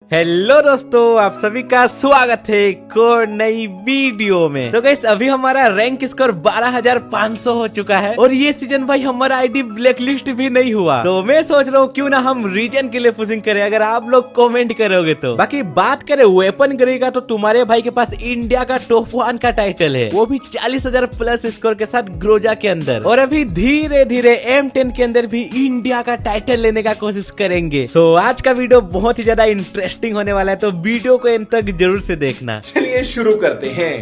Hello दोस्तों, आप सभी का स्वागत है एक और नई वीडियो में। तो गाइस अभी हमारा रैंक स्कोर 12,500 हो चुका है और ये सीजन भाई हमारा आईडी ब्लैक लिस्ट भी नहीं हुआ। तो मैं सोच रहा हूँ क्यों ना हम रीजन के लिए पुशिंग करें, अगर आप लोग कमेंट करोगे तो। बाकी बात करें वेपन करेगा तो तुम्हारे भाई के पास इंडिया का टॉप 1 का टाइटल है, वो भी 40,000 प्लस स्कोर के साथ ग्रोजा के अंदर। और अभी धीरे धीरे M10 के अंदर भी इंडिया का टाइटल लेने का कोशिश करेंगे। सो आज का वीडियो बहुत ही ज्यादा इंटरेस्टिंग होने वाला है, तो वीडियो को एंड तक जरूर से देखना। चलिए शुरू करते हैं।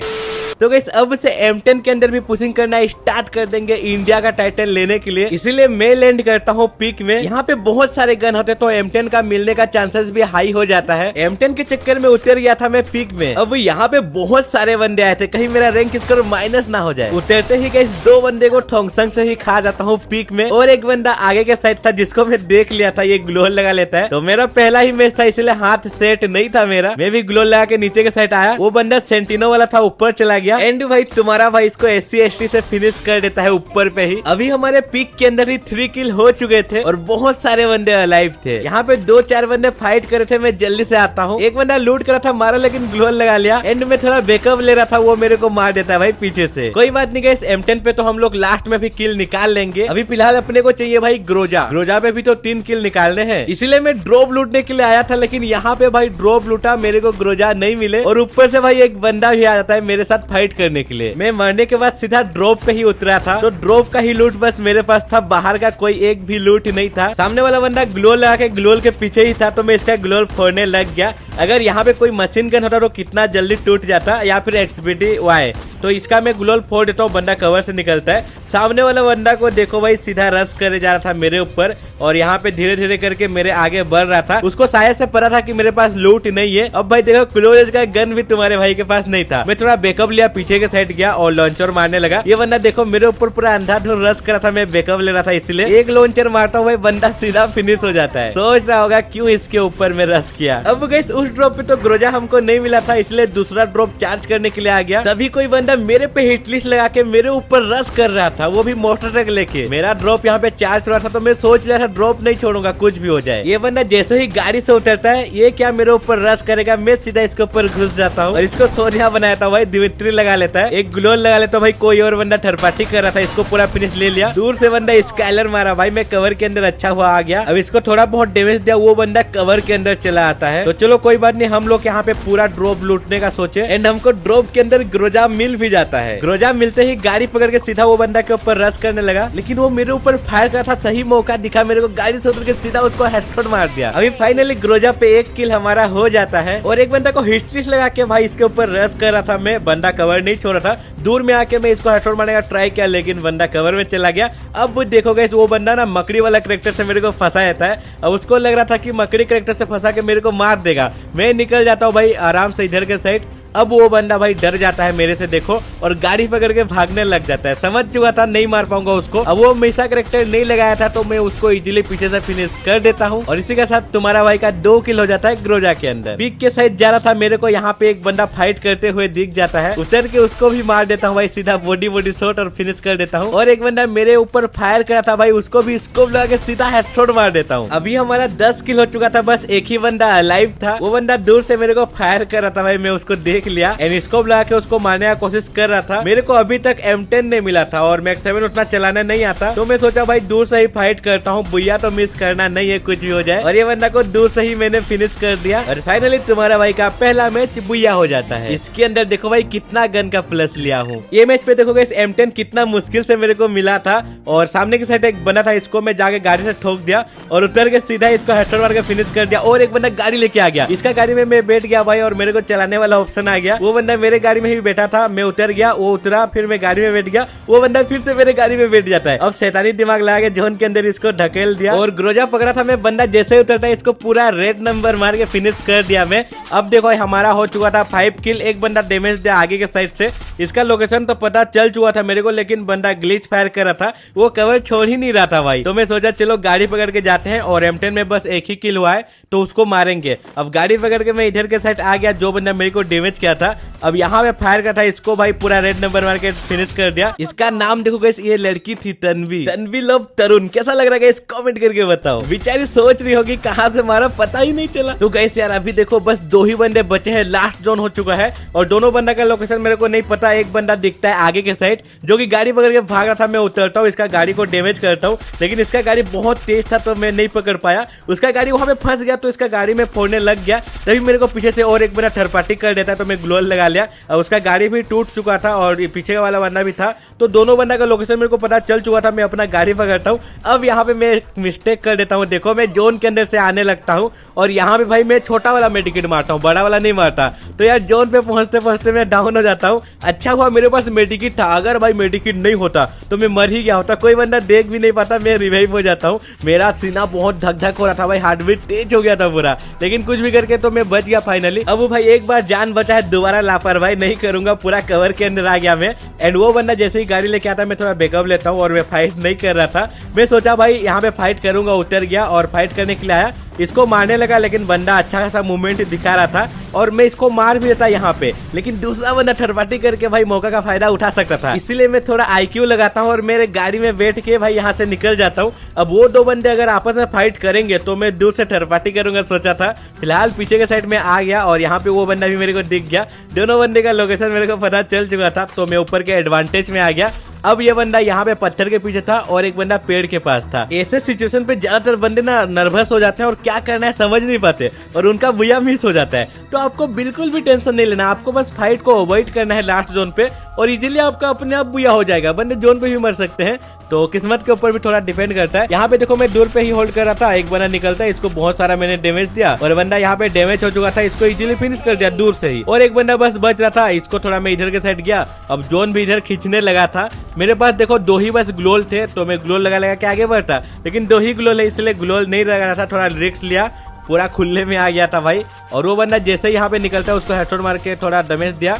तो गाइस अब से M10 के अंदर भी पुशिंग करना स्टार्ट कर देंगे इंडिया का टाइटल लेने के लिए, इसीलिए मैं लैंड करता हूँ पिक में। यहाँ पे बहुत सारे गन होते तो M10 का मिलने का चांसेस भी हाई हो जाता है। M10 के चक्कर में उतर गया था मैं पिक में। अब यहाँ पे बहुत सारे बंदे आए थे, कहीं मेरा रैंक स्कोर माइनस ना हो जाए। उतरते ही गाइस 2 बंदे को थॉमसन से ही खा जाता हूँ पिक में, और एक बंदा आगे के साइड था जिसको मैं देख लिया था, ये ग्लोल लगा लेता है। तो मेरा पहला ही मैच था इसलिए हाथ सेट नहीं था मेरा, मैं भी ग्लोल लगा के नीचे के साइड आया। वो बंदा सेंटिनो वाला था, ऊपर चला गया। एंड भाई तुम्हारा भाई इसको SC ST से फिनिश कर देता है ऊपर पे ही। अभी हमारे पिक के अंदर ही 3 किल हो चुके थे और बहुत सारे बंदे अलाइव थे। यहाँ पे 2-4 बंदे फाइट कर रहे थे, मैं जल्दी से आता हूँ। एक बंदा लूट कर था, मारा लेकिन ग्लोल लगा लिया। एंड में थोड़ा बैकअप ले रहा था, वो मेरे को मार देता है भाई पीछे से। कोई बात नहीं गाइस, M10 पे तो हम लोग लास्ट में भी किल निकाल लेंगे। अभी फिलहाल अपने को चाहिए भाई ग्रोजा पे भी तो 3 किल निकालने हैं, इसीलिए मैं ड्रॉप लूटने के लिए आया था। लेकिन यहाँ पे भाई ड्रॉप लूटा, मेरे को ग्रोजा नहीं मिले, और ऊपर से भाई एक बंदा भी आ जाता है मेरे साथ फाइट करने के लिए। मैं मरने के बाद सीधा ड्रॉप पे ही उतरा था, तो ड्रॉप का ही लूट बस मेरे पास था, बाहर का कोई एक भी लूट नहीं था। सामने वाला बंदा ग्लोल लगा के ग्लोल के पीछे ही था, तो मैं इसका ग्लोल फोड़ने लग गया। अगर यहाँ पे कोई मशीन गन होता तो कितना जल्दी टूट जाता, या फिर XBD-Y। तो इसका मैं ग्लोल फोड़ देता हूँ, बंदा कवर से निकलता है। सामने वाला बंदा को देखो भाई सीधा रश करे जा रहा था मेरे ऊपर, और यहाँ पे धीरे धीरे करके मेरे आगे बढ़ रहा था। उसको शायद से पता था कि मेरे पास लूट नहीं है। अब भाई देखो क्लोज का गन भी तुम्हारे भाई के पास नहीं था। मैं थोड़ा बैकअप लिया, पीछे के साइड गया और लॉन्चर मारने लगा। ये बंदा देखो मेरे ऊपर पूरा अंधाधुंध रश कर रहा था, मैं बैकअप ले रहा था, इसलिए एक लॉन्चर मारता हूँ भाई, बंदा सीधा फिनिश हो जाता है। सोच रहा होगा क्यों इसके ऊपर में रश किया। अब गाइस उस ड्रॉप पे तो ग्रोजा हमको नहीं मिला था, इसलिए दूसरा ड्रॉप चार्ज करने के लिए आ गया। तभी कोई बंदा मेरे पे हिट लिस्ट लगा के मेरे ऊपर रश कर रहा था, वो भी मोटर ट्रक लेके। मेरा ड्रॉप यहाँ पे चार्ज हो रहा था, तो मैं सोच लिया था ड्रॉप नहीं छोड़ूंगा, कुछ भी हो जाए। ये बंदा जैसे ही गाड़ी से उतरता है, ये क्या मेरे ऊपर रश करेगा, मैं सीधा इसके ऊपर घुस जाता हूँ और इसको सोनिया बनाया था भाई, दिमित्री लगा लेता है, एक ग्लोल लगा लेता हूँ भाई। कोई और बंदा थर्ड कर रहा था, इसको पूरा फिनिश ले लिया। दूर से बंदा स्काइलर मारा भाई, मैं कवर के अंदर अच्छा हुआ आ गया। अब इसको थोड़ा बहुत डैमेज दिया, वो बंदा कवर के अंदर चला आता है। तो चलो कोई बात नहीं, हम लोग यहाँ पे पूरा ड्रॉप लूटने का सोचे। एंड हमको ड्रॉप के अंदर ग्रोजा मिल भी जाता है। ग्रोजा मिलते ही गाड़ी पकड़ के सीधा वो बंदा के ऊपर रश करने लगा, लेकिन वो मेरे ऊपर फायर कर रहा था। सही मौका दिखा मेरे को, गाड़ी से उतर के सीधा उसको हेडशॉट मार दिया। अभी फाइनली ग्रोजा पे 1 किल हमारा हो जाता है, और एक बंदा को हिट लगा के भाई इसके ऊपर रश कर रहा था मैं। बंदा कवर नहीं छोड़ रहा था, दूर में आके मैं इसको हेडशॉट मारने का ट्राई किया, लेकिन बंदा कवर में चला गया। अब देखो गाइस वो बंदा ना मकड़ी वाला कैरेक्टर से मेरे को फंसा जाता है। अब उसको लग रहा था कि मकड़ी कैरेक्टर से फंसा के मेरे को मार देगा। मैं निकल जाता हूँ भाई आराम से इधर के साइड। अब वो बंदा भाई डर जाता है मेरे से देखो, और गाड़ी पकड़ के भागने लग जाता है। समझ चुका था नहीं मार पाऊंगा उसको। अब वो मिसा कैरेक्टर नहीं लगाया था, तो मैं उसको इजीली पीछे से फिनिश कर देता हूँ, और इसी के साथ तुम्हारा भाई का 2 किल हो जाता है ग्रोजा के अंदर। पिक के साइड जा रहा था, मेरे को यहाँ पे एक बंदा फाइट करते हुए दिख जाता है, उतर के उसको भी मार देता हूँ भाई, सीधा बॉडी शॉट और फिनिश कर देता हूँ। और एक बंदा मेरे ऊपर फायर कर रहा था भाई, उसको भी स्कोप लगा के सीधा हेडशॉट मार देता हूँ। अभी हमारा 10 किल हो चुका था, बस एक ही बंदा अलाइव था। वो बंदा दूर से मेरे को फायर कर रहा था भाई, मैं उसको देख लिया एंड स्कोप लगा के उसको मारने का कोशिश कर रहा था। मेरे को अभी तक M10 नहीं मिला था और मैक्स 7 उतना चलाना नहीं आता, तो मैं सोचा भाई दूर से ही फाइट करता हूँ, बुया तो मिस करना नहीं है, कुछ भी हो जाए। और ये बंदा को दूर से ही मैंने फिनिश कर दिया, और फाइनली तुम्हारा भाई का पहला मैच बुया हो जाता है। इसके अंदर देखो भाई कितना गन का प्लस लिया हूँ। ये मैच पे देखो गाइस M10 कितना मुश्किल से मेरे को मिला था, और सामने की साइड एक बंदा था, इसको मैं जाके गाड़ी से ठोक दिया और उतर के सीधा इसको हेडशॉट मार के फिनिश कर दिया। और एक बंदा गाड़ी लेके आ गया, इसका गाड़ी में मैं बैठ गया भाई, और मेरे को चलाने वाला ऑप्शन आ गया। वो बंदा मेरे गाड़ी में ही बैठा था, मैं उतर गया, वो उतरा, फिर मैं गाड़ी में बैठ गया, वो बंदा फिर से मेरे गाड़ी में बैठ जाता है। अब शैतानी दिमाग लगा के जोन के अंदर इसको ढकेल दिया, और ग्रोजा पकड़ा था मैं, बंदा जैसे ही उतरता है इसको पूरा रेड नंबर मार के फिनिश कर दिया मैं। अब देखो हमारा हो चुका था 5 किल। एक बंदा डैमेज दिया आगे के साइड से, इसका लोकेशन तो पता चल चुका था मेरे को, लेकिन बंदा ग्लिच फायर कर रहा था, वो कवर छोड़ ही नहीं रहा था भाई। तो मैं सोचा चलो गाड़ी पकड़ के जाते हैं, और M10 में बस एक ही किल हुआ है तो उसको मारेंगे। अब गाड़ी पकड़ के मैं इधर के साइड आ गया, जो बंदा मेरे को डैमेज किया था अब यहाँ पे फायर का था, इसको भाई पूरा रेड नंबर मार के फिनिश कर दिया। इसका नाम देखो गाइस, ये लड़की थी तन्वी, तन्वी लव तरुण। कैसा लग रहा है गाइस, कमेंट करके बताओ। बेचारी सोच रही होगी कहाँ से मारा पता ही नहीं चला। तो गाइस यार अभी देखो बस 2 ही बंदे बचे हैं, लास्ट जोन हो चुका है, और दोनों बंदा का लोकेशन मेरे को नहीं पता। एक बंदा दिखता है आगे के साइड जो कि गाड़ी पकड़ के भाग रहा था, मैं उतरता हूँ, इसका गाड़ी को डैमेज करता हूँ, लेकिन इसका गाड़ी बहुत तेज था तो मैं नहीं पकड़ पाया। उसका गाड़ी वहां पे फंस गया तो इसका गाड़ी में फोड़ने लग गया, तभी मेरे को पीछे से और एक बंदा थर्ड पार्टी कर देता है तो मैं ग्लोल लगा लिया, और उसका गाड़ी भी टूट चुका था और पीछे वाला बंदा भी था, तो दोनों बंदा का लोकेशन मेरे को पता चल चुका था। मैं अपना गाड़ी पकड़ता हूँ। अब यहाँ पे मैं मिस्टेक कर देता हूँ, देखो मैं जोन के अंदर से आने लगता हूँ, और यहाँ पे भाई मैं छोटा वाला मेडिकेट मारता हूँ, बड़ा वाला नहीं मारता। तो यार जोन पे पहुंचते पहुंचते मैं डाउन हो जाता हूँ। अच्छा हुआ मेरे पास मेडिकेट था, अगर भाई मेडिकेट नहीं होता तो मैं मर ही गया होता, कोई बंदा देख भी नहीं पाता, मैं रिवाइव हो जाता हूँ। मेरा सीना बहुत धक धक हो रहा था भाई, हार्ट बीट तेज हो गया था पूरा, लेकिन कुछ भी करके तो मैं बच गया फाइनली। अब भाई एक बार जान बचा है, दोबारा लापरवाही नहीं करूंगा, पूरा कवर के अंदर आ गया मैं। एंड वो बंदा जैसे ही गाड़ी लेके आता मैं थोड़ा बैकअप लेता हूँ, और मैं फाइट नहीं कर रहा था। मैं सोचा भाई यहाँ पे फाइट करूंगा, उतर गया और फाइट करने के लिए आया, इसको मारने लगा, लेकिन बंदा अच्छा खासा मूवमेंट दिखा रहा था और मैं इसको मार भी देता यहाँ पे, लेकिन दूसरा बंदा थर्ड पार्टी करके भाई मौका का फायदा उठा सकता था, इसीलिए मैं थोड़ा IQ लगाता हूँ और मेरे गाड़ी में बैठ के भाई यहाँ से निकल जाता हूँ। अब वो 2 बंदे अगर आपस में फाइट करेंगे तो मैं दूर से थर्ड पार्टी करूंगा सोचा था। फिलहाल पीछे के साइड में आ गया और यहाँ पे वो बंदा भी मेरे को दिख गया, दोनों बंदे का लोकेशन मेरे को पता चल चुका था, तो मैं ऊपर के एडवांटेज में आ गया। अब ये बंदा यहाँ पे पत्थर के पीछे था और एक बंदा पेड़ के पास था। ऐसे सिचुएशन पे ज्यादातर बंदे ना नर्वस हो जाते हैं और क्या करना है समझ नहीं पाते और उनका बुया मिस हो जाता है। तो आपको बिल्कुल भी टेंशन नहीं लेना, आपको बस फाइट को अवॉइड करना है लास्ट जोन पे और इजीली आपका अपने आप बुया हो जाएगा। बंदे जोन पे भी मर सकते हैं, तो किस्मत के ऊपर भी थोड़ा डिपेंड करता है। यहाँ पे देखो मैं दूर पे ही होल्ड कर रहा था, एक बंदा निकलता है, इसको बहुत सारा मैंने डैमेज दिया और बंदा यहाँ पे डैमेज हो चुका था, इसको इजीली फिनिश कर दिया दूर से ही। और एक बंदा बस बच रहा था, इसको थोड़ा मैं इधर के साइड गया, अब जोन भी इधर खींचने लगा था। मेरे पास देखो 2 ही बस ग्लोल थे, तो मैं ग्लोल लगा के आगे बढ़ता, लेकिन 2 ही ग्लोल है इसलिए ग्लोल नहीं लगा रहा था, थोड़ा रिस्क लिया, पूरा खुले में आ गया था भाई। और वो बंदा जैसे ही यहाँ पे निकलता है उसको हेडशॉट मार के थोड़ा डैमेज दिया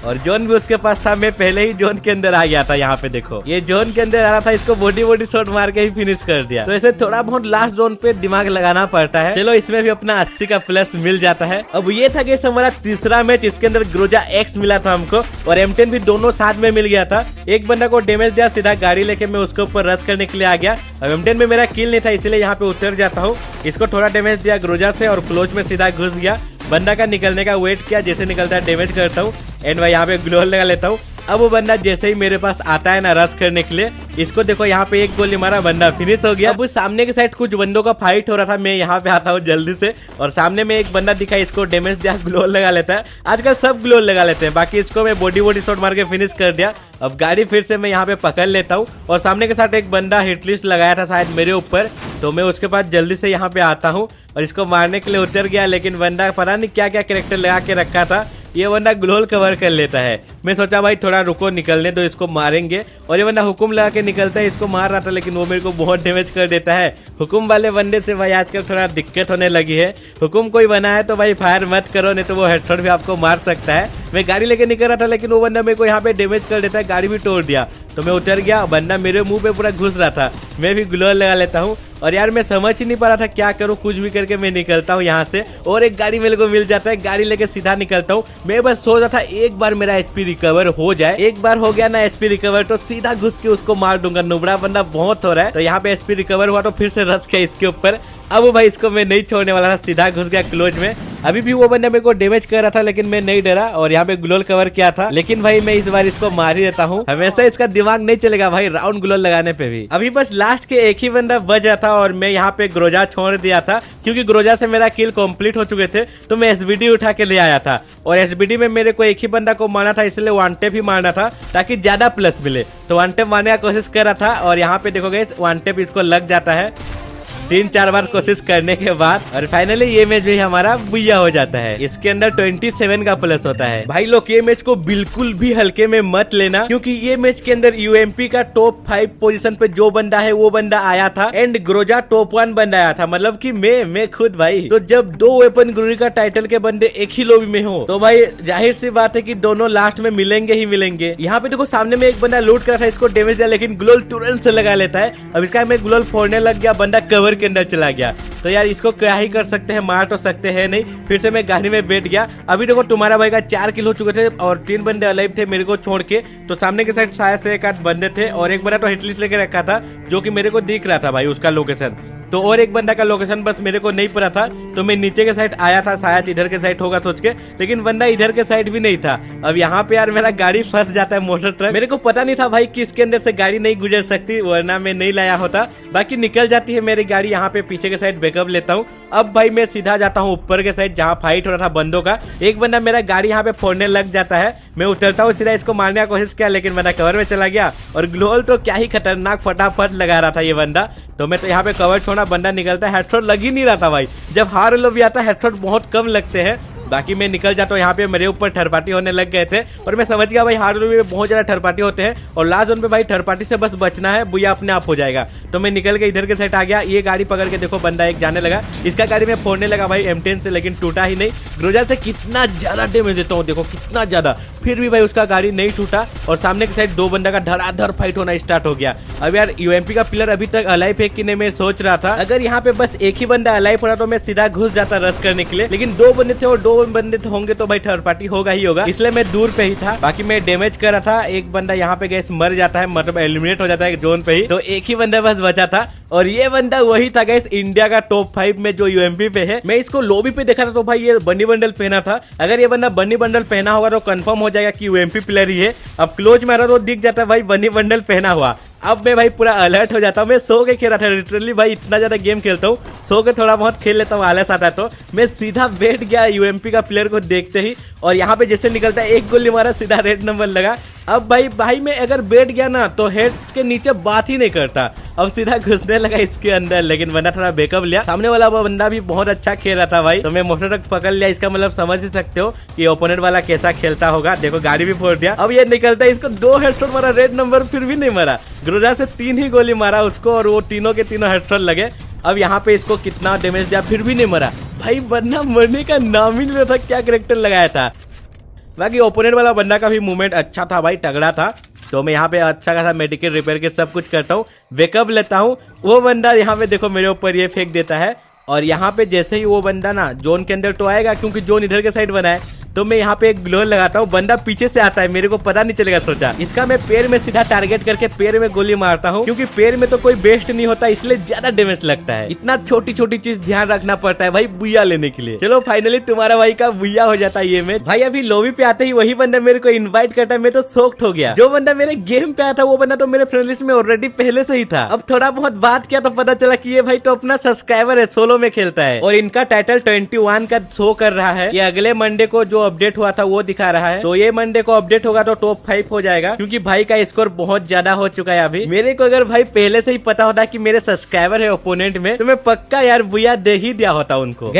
और जोन भी उसके पास था, मैं पहले ही जोन के अंदर आ गया था। यहाँ पे देखो ये जोन के अंदर आ रहा था, इसको बॉडी शॉट मार के ही फिनिश कर दिया। तो ऐसे थोड़ा बहुत लास्ट जोन पे दिमाग लगाना पड़ता है। चलो इसमें भी अपना 80 का प्लस मिल जाता है। अब ये था कि हमारा तीसरा मैच, इसके अंदर ग्रोजा X मिला था हमको और M10 भी दोनों साथ में मिल गया था। एक बंदा को डैमेज दिया, सीधा गाड़ी लेके मैं उसके ऊपर रश करने के लिए आ गया। अब M10 में मेरा किल नहीं था इसलिए यहाँ पे उतर जाता हूँ, इसको थोड़ा डैमेज दिया ग्रोजा से और क्लोज में सीधा घुस गया। बंदा का निकलने का वेट किया, जैसे निकलता है डैमेज करता हूँ एंड भाई यहाँ पे ग्लोल लगा लेता हूँ। अब वो बंदा जैसे ही मेरे पास आता है ना रश करने के लिए, इसको देखो यहाँ पे एक गोली मारा, बंदा फिनिश हो गया। अब सामने के साइड कुछ बंदों का फाइट हो रहा था, मैं यहाँ पे आता हूँ जल्दी से और सामने में एक बंदा दिखा, इसको डैमेज दिया, ग्लोल लगा लेता है। आजकल सब ग्लोल लगा लेते हैं, बाकी इसको मैं बॉडी शॉट मार के फिनिश कर दिया। अब गाड़ी फिर से मैं यहाँ पे पकड़ लेता हूँ और सामने के साथ एक बंदा हिटलिस्ट लगाया था शायद मेरे ऊपर, तो मैं उसके पास जल्दी से यहाँ पे आता हूँ और इसको मारने के लिए उतर गया, लेकिन बंदा पता नहीं क्या क्या कैरेक्टर लगा के रखा था, ये बंदा ग्लोल कवर कर लेता है। मैं सोचा भाई थोड़ा रुको, निकलने दो, इसको मारेंगे। और ये बंदा हुकुम लगा के निकलता है, इसको मार रहा था लेकिन वो मेरे को बहुत डैमेज कर देता है। हुकुम वाले बंदे से भाई आजकल थोड़ा दिक्कत होने लगी है। हुकुम कोई बना है तो भाई फायर मत करो, नहीं तो वो हेडशॉट भी आपको मार सकता है। मैं गाड़ी लेके निकल रहा था लेकिन वो बंदा मेरे को यहाँ पे डैमेज कर देता है, गाड़ी भी तोड़ दिया, तो मैं उतर गया। बंदा मेरे मुंह पे पूरा घुस रहा था, मैं भी ग्लोल लगा लेता हूँ और यार मैं समझ ही नहीं पा रहा था क्या करूँ, कुछ भी करके मैं निकलता हूँ यहाँ से और एक गाड़ी मेरे को मिल जाता है, गाड़ी लेके सीधा निकलता हूँ। मैं बस सोच रहा था एक बार मेरा HP रिकवर हो जाए, एक बार हो गया ना HP रिकवर तो सीधा घुस के उसको मार दूंगा। नुबड़ा बंदा बहुत हो रहा है, तो यहाँ पे HP रिकवर हुआ तो फिर से रश किया इसके ऊपर। अब भाई इसको मैं नहीं छोड़ने वाला था, सीधा घुस गया क्लोज में। अभी भी वो बंदा मेरे को डैमेज कर रहा था लेकिन मैं नहीं डरा और यहाँ पे ग्लोल कवर किया था, लेकिन भाई मैं इस बार इसको मार ही देता हूँ। हमेशा इसका दिमाग नहीं चलेगा भाई राउंड ग्लोल लगाने पे भी। अभी बस लास्ट के एक ही बंदा बच रहा था और मैं यहाँ पे ग्रोजा छोड़ दिया था, क्योंकि ग्रोजा से मेरा किल कंप्लीट हो चुके थे, तो मैं SBD उठा के ले आया था और SBD में मेरे को एक ही बंदा को मारना था, इसलिए वन टेप ही मारना था ताकि ज्यादा प्लस मिले। तो वन टेप मारने का कोशिश कर रहा था और यहाँ पे देखो गाइस वन टेप इसको लग जाता है 3-4 बार कोशिश करने के बाद, और फाइनली ये मैच भी हमारा बुया हो जाता है। इसके अंदर 27 का प्लस होता है। भाई लोग ये मैच को बिल्कुल भी हल्के में मत लेना, क्योंकि ये मैच के अंदर यूएमपी का टॉप 5 पोजीशन पे जो बंदा है वो बंदा आया था, एंड ग्रोजा टॉप 1 बंदा आया था, मतलब कि मैं खुद भाई। तो जब 2 वेपन गुरुजी का टाइटल के बंदे एक ही लॉबी में हो तो भाई जाहिर सी बात है कि दोनों लास्ट में मिलेंगे ही मिलेंगे। यहाँ पे देखो सामने में एक बंदा लूट कर था, इसको डैमेज दिया, लेकिन ग्लोल तुरंत से लगा लेता है। अब इसका में ग्लोल फोड़ने लग गया, बंदा कवर के अंदर चला गया। तो यार इसको क्या ही कर सकते हैं, मार तो सकते हैं नहीं। फिर से मैं गाड़ी में बैठ गया। अभी देखो तुम्हारा भाई का 4 किल हो चुके थे और 3 बंदे अलाइव थे मेरे को छोड़ के। तो सामने के साइड शायद से 1-8 बंदे थे, और एक बंदा तो हिटलिस्ट लेके रखा था जो कि मेरे को दिख रहा था भाई उसका लोकेशन। तो और एक बंदा का लोकेशन बस मेरे को नहीं पता था, तो मैं नीचे के साइड आया था, शायद इधर के साइड होगा सोच के, लेकिन बंदा इधर के साइड भी नहीं था। अब यहाँ पे यार मेरा गाड़ी फंस जाता है, मोटर ट्रक। मेरे को पता नहीं था भाई कि इसके अंदर से गाड़ी नहीं गुजर सकती, वरना मैं नहीं लाया होता। बाकी निकल जाती है मेरी गाड़ी। यहाँ पे पीछे के साइड बैकअप लेता हूँ। अब भाई मैं सीधा जाता हूँ ऊपर के साइड जहाँ फाइट हो रहा था बंदों का। एक बंदा मेरा गाड़ी यहाँ पे फोड़ने लग जाता है। मैं उतरता हूँ सीधा, इसको मारने का कोशिश किया, लेकिन बंदा कवर में चला गया। और ग्लोल तो क्या ही खतरनाक फटाफट लगा रहा था ये बंदा। तो मैं तो यहाँ पे कवर छोड़ा, बंदा निकलता है, हेडशॉट लग ही नहीं रहा था भाई। जब हार लो भी आता है हेडशॉट बहुत कम लगते हैं। बाकी मैं निकल जाता हूँ। यहाँ पे मेरे ऊपर थर्ड पार्टी होने लग गए थे, और मैं समझ गया भाई हार लो में बहुत ज्यादा थर्ड पार्टी होते हैं, और लास्ट जोन पे भाई थर्ड पार्टी से बस बचना है, बुया अपने आप हो जाएगा। तो मैं निकल के इधर के साइड आ गया। ये गाड़ी पकड़ के देखो बंदा एक जाने लगा, इसका गाड़ी में फोड़ने लगा भाई M10 से, लेकिन टूटा ही नहीं। ग्रोजा से कितना ज्यादा डैमेज देता हूँ देखो, कितना ज्यादा, फिर भी भाई उसका गाड़ी नहीं टूटा। और सामने के साइड 2 बंदा का धड़ाधड़ फाइट होना स्टार्ट हो गया। अब यार यूएमपी का प्लेयर अभी तक अलाइव है कि नहीं मैं सोच रहा था। अगर यहाँ पे बस एक ही बंदा अलाइव हो रहा तो मैं सीधा घुस जाता रश करने के लिए, लेकिन 2 बंदे थे और 2 बंदे होंगे तो भाई थर्ड पार्टी होगा ही होगा, इसलिए मैं दूर पे ही था। बाकी मैं डैमेज कर रहा था। एक बंदा यहाँ पे गैस मर जाता है, मतलब एलिमिनेट हो जाता है जोन पे ही, तो एक ही बंदा बस बचा था, और ये बंदा वही था गैस इंडिया का टॉप 5 में जो यूएमपी पे है। मैं इसको लॉबी पे देखा था तो भाई ये बन्नी बंडल पहना था। अगर ये बंदा बन्नी बंडल पहना होगा तो कंफर्म हो जाएगा कि यूएमपी प्लेयर ही है। अब क्लोज मारा तो दिख जाता है भाई बन्नी बंडल पहना हुआ। अब मैं भाई पूरा अलर्ट हो जाता हूँ। मैं सो के खेल रहा था लिटरली भाई, इतना ज्यादा गेम खेलता हूँ, सो के थोड़ा बहुत खेल लेता हूँ, आलस आता है तो मैं सीधा बैठ गया यूएमपी का प्लेयर को देखते ही, और यहाँ पे जैसे निकलता है एक गोली मारा, सीधा रेड नंबर लगा। अब भाई मैं अगर बैठ गया ना तो हेड के नीचे बात ही नहीं करता। अब सीधा घुसने लगा इसके अंदर, लेकिन बंदा थोड़ा बैकअप लिया। सामने वाला वो बंदा भी बहुत अच्छा खेल रहा था भाई, तो मैं मोटर ट्रक पकड़ लिया। इसका मतलब समझ ही सकते हो कि ओपोनेंट वाला कैसा खेलता होगा। देखो गाड़ी भी फोड़ दिया। अब ये निकलता है, इसको 2 हेडशॉट मारा, रेड नंबर, फिर भी नहीं मारा। ग्रोजा से 3 ही गोली मारा उसको, और वो तीनों के तीनों हेडशॉट लगे। अब यहाँ पे इसको कितना डैमेज दिया, फिर भी नहीं मरा भाई। बंदा मरने का नाम ही नहीं लेता, क्या कैरेक्टर लगाया था। बाकी ओपोनेंट वाला बंदा का भी मूवमेंट अच्छा था भाई, तगड़ा था। तो मैं यहाँ पे अच्छा खासा मेडिकल रिपेयर के सब कुछ करता हूँ, बैकअप लेता हूँ। वो बंदा यहाँ पे देखो मेरे ऊपर ये फेंक देता है, और यहाँ पे जैसे ही वो बंदा ना जोन के अंदर तो आएगा, क्योंकि जोन इधर के साइड बना है, तो मैं यहाँ पे एक ग्लोर लगाता हूँ। बंदा पीछे से आता है, मेरे को पता नहीं चलेगा सोचा। इसका मैं पैर में सीधा टारगेट करके पैर में गोली मारता हूँ, क्योंकि पैर में तो कोई बेस्ट नहीं होता, इसलिए ज्यादा डैमेज लगता है। इतना छोटी छोटी चीज ध्यान रखना पड़ता है भाई बुया लेने के लिए। चलो फाइनली तुम्हारा भाई का बुया हो जाता है ये मैच। भाई अभी लॉबी पे आते ही वही बंदा मेरे को इन्वाइट करता है, मैं तो शॉक्ड हो गया। जो बंदा मेरे गेम पे आया था वो बंदा तो मेरे फ्रेंड लिस्ट में ऑलरेडी पहले से ही था। अब थोड़ा बहुत बात किया तो पता चला कि ये भाई तो अपना सब्सक्राइबर है, सोलो में खेलता है, और इनका टाइटल 21 का शो कर रहा है। ये अगले मंडे को जो अपडेट हुआ था वो दिखा रहा है, तो ये मंडे को अपडेट होगा तो टॉप 5 हो जाएगा, क्योंकि भाई का स्कोर बहुत ज्यादा हो चुका है अभी। मेरे को अगर भाई पहले से ही पता होता कि मेरे सब्सक्राइबर है ओपोनेंट में, तो मैं पक्का यार बुया दे ही दिया होता उनको।